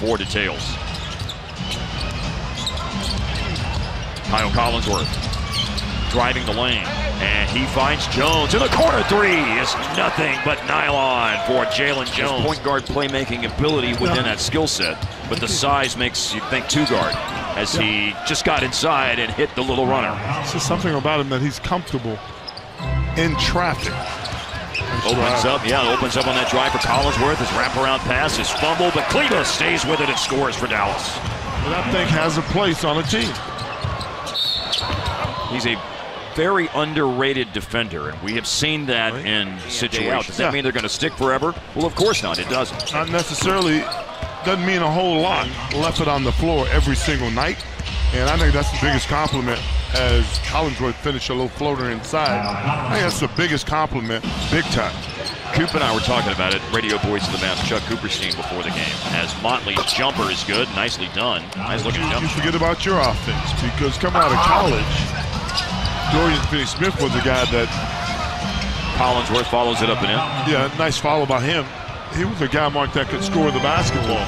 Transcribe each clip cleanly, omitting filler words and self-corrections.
for details. Kyle Collinsworth driving the lane, and he finds Jones in the corner. Three is nothing but nylon for Jalen Jones. Point guard playmaking ability within that skill set, but the size makes you think two guard as he just got inside and hit the little runner. It's just something about him that he's comfortable in traffic. Opens up on that drive for Collinsworth. His wraparound pass is fumbled, but Cleveland stays with it and scores for Dallas. Well, that thing has a place on a team. He's a very underrated defender, and we have seen that in situations. Does that mean they're going to stick forever? Well, of course not. It doesn't. Not necessarily. Doesn't mean a whole lot. Left it on the floor every single night, and I think that's the biggest compliment. As Collinsworth finished a little floater inside, I think that's the biggest compliment, big time. Coop and I were talking about it, Radio Voice of the Mavs, Chuck Cooperstein, before the game. As Motley's jumper is good, nicely done. Nice looking jumper. You forget about your offense, because coming out of college, Dorian Finney-Smith was a guy that Collinsworth follows it up and in. Yeah, nice follow by him. He was a guy, Mark, that could score the basketball.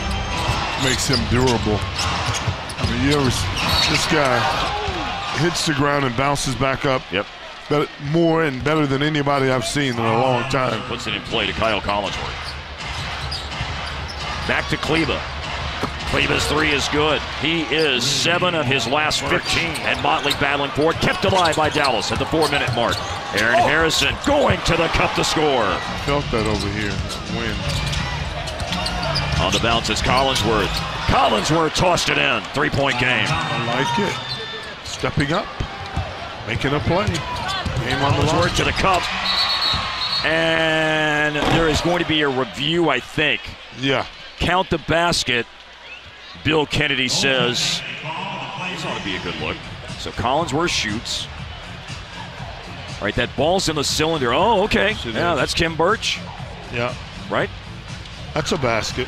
Makes him durable. I mean, this guy hits the ground and bounces back up. Yep. More and better than anybody I've seen in a long time. Puts it in play to Kyle Collinsworth. Back to Kleba. Kleba's three is good. He is 7 of his last 15. And Motley battling for it. Kept alive by Dallas at the 4-minute mark. Aaron Harrison going to the cup to score. Felt that over here. Win. On the bounce is Collinsworth. Collinsworth tossed it in. 3-point game. I like it. Stepping up. Making a play. Game on the line. To the cup. And there is going to be a review, I think. Yeah. Count the basket. Bill Kennedy says this ought to be a good look. So Collinsworth shoots. All right, that ball's in the cylinder. Oh, okay. Yeah, that's Kim Birch. Yeah. Right? That's a basket.